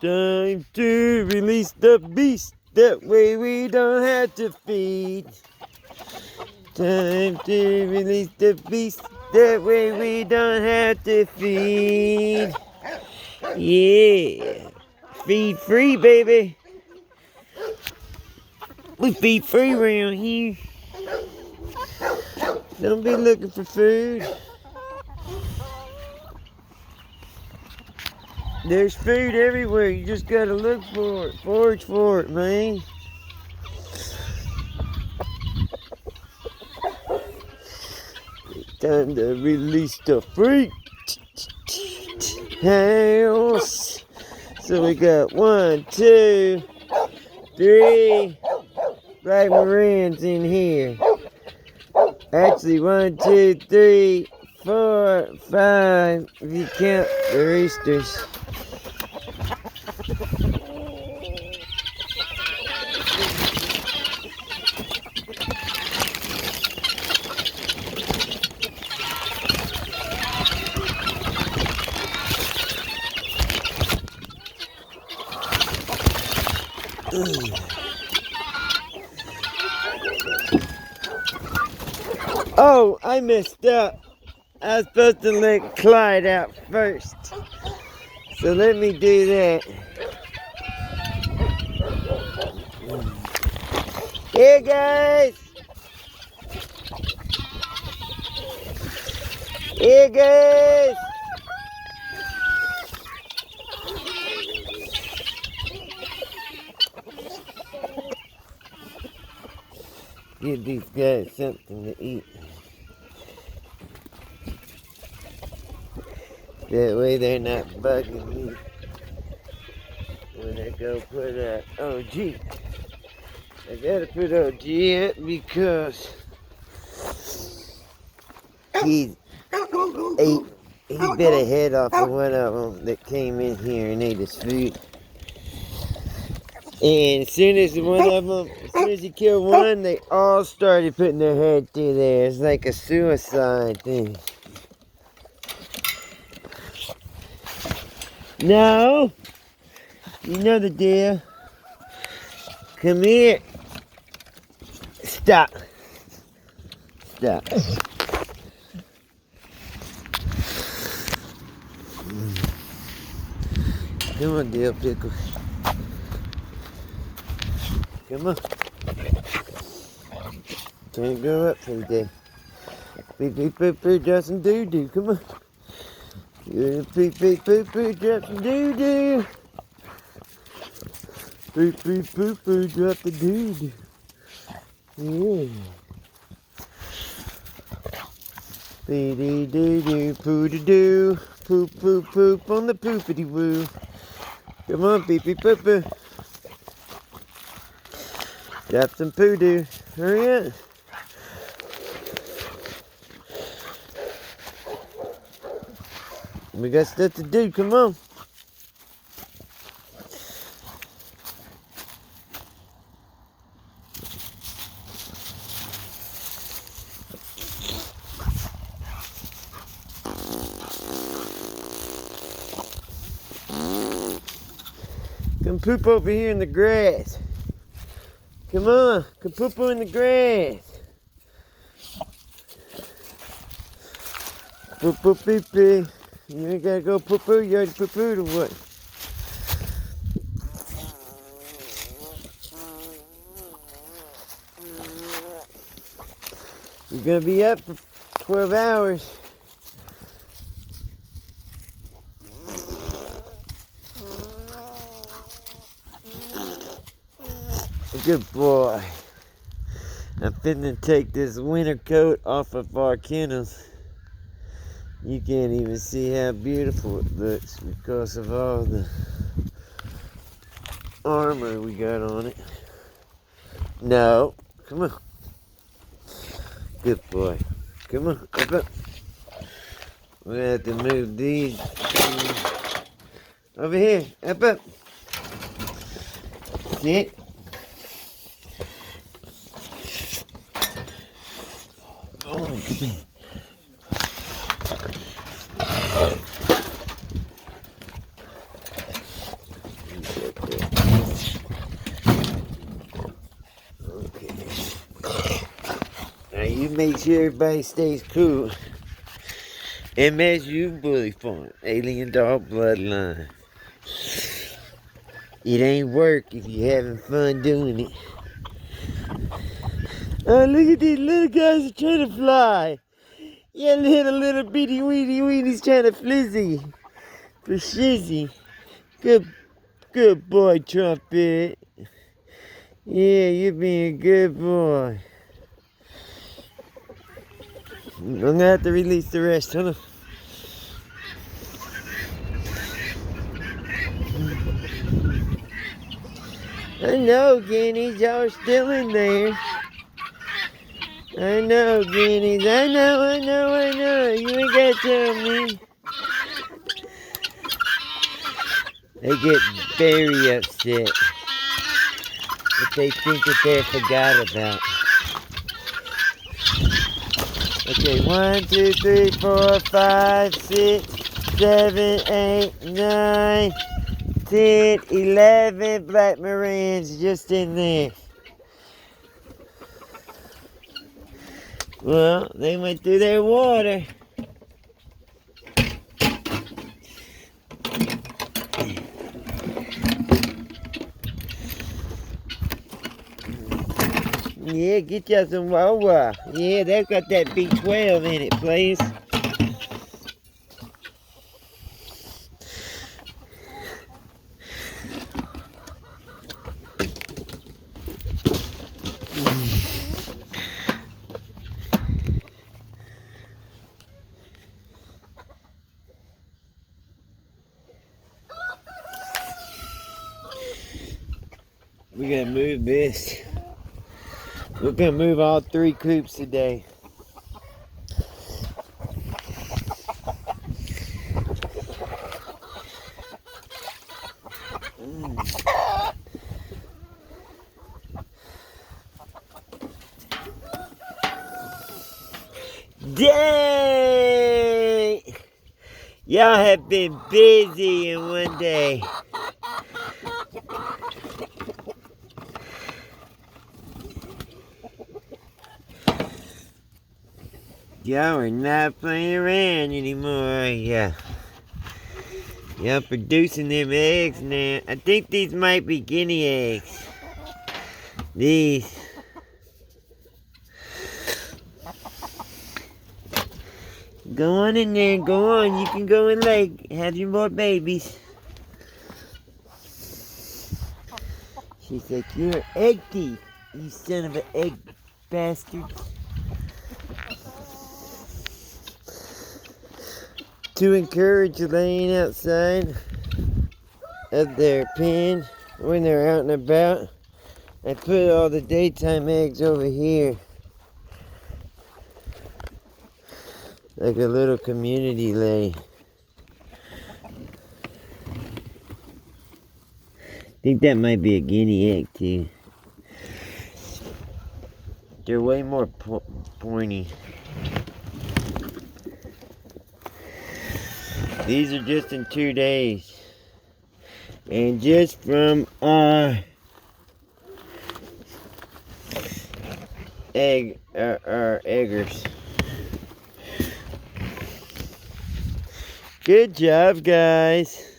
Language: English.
Time to release the beast. That way we don't have to feed. Time to release the beast. That way we don't have to feed. Yeah. Feed free, baby. We feed free around here. Don't be looking for food. There's food everywhere. You just gotta look for it. Forage for it, man. Time to release the freak house. So we got 1, 2, 3 Black Marans in here. Actually, 1, 2, 3, 4, 5 if you count the roosters. Oh, I messed up. I was supposed to let Clyde out first. So let me do that. Here, guys. Here, guys. Give these guys something to eat. That way they're not bugging me when I go put OG. I gotta put OG in because he bit a head off of one of them that came in here and ate his food. And as soon as he killed one, they all started putting their head through there. It's like a suicide thing. No! You know the deal. Come here. Stop. Stop. Come on, Dill Pickle. Come on. Can't go up for the day. Beep, beep, boop, boop, drop some doo-doo. Come on. Beep, beep, boop, boop, drop some doo-doo. Beep, beep, boop, boop, drop the doo-doo. Yeah. Be-dee-doo-doo, poo-doo-doo. Poop, poop, poop on the poopity-woo. Come on, beep, beep, boop, boop. Drop some poo-doo. Hurry up. We got stuff to do. Come on. Come poop over here in the grass. Come on, come poo-poo in the grass. Poo-poo pee-pee. You ain't gotta go poo-poo, you already poo-pooed or what? You're gonna be up for 12 hours. Good boy. I'm finna take this winter coat off of our kennels. You can't even see how beautiful it looks because of all the armor we got on it. No, come on. Good boy. Come on, up up. We're gonna have to move these over here, up up. Sit. Oh, you make sure everybody stays cool. MSU Bully Farm, Alien Dog Bloodline. It ain't work if you're having fun doing it. Oh, look at these little guys trying to fly. Yeah, little bitty weenies trying to flizzy. For shizzy. Good boy, Trumpet. Yeah, you're being a good boy. I'm gonna have to release the rest, huh? I know, Guineas, y'all are still in there. I know, Guineas. I know. You ain't gotta tell me. They get very upset if they think that they're forgot about. Okay, 1, 2, 3, 4, 5, 6, 7, 8, 9, 10, 11 Black Marans just in there. Well, they went through their water. Yeah, get you some Wawa. Yeah, they've got that B12 in it, please. We're gonna move this. We're gonna move all 3 coops today. Dang! Y'all have been busy in one day. Y'all are not playing around anymore, yeah. Y'all producing them eggs now. I think these might be guinea eggs. These. Go on in there, go on. You can go and have your more babies. She's like, you're an egg thief, you son of an egg bastard. To encourage laying outside of their pen when they're out and about, I put all the daytime eggs over here. Like a little community lay. I think that might be a guinea egg too. They're way more pointy. These are just in 2 days. And just from our eggers. Good job, guys.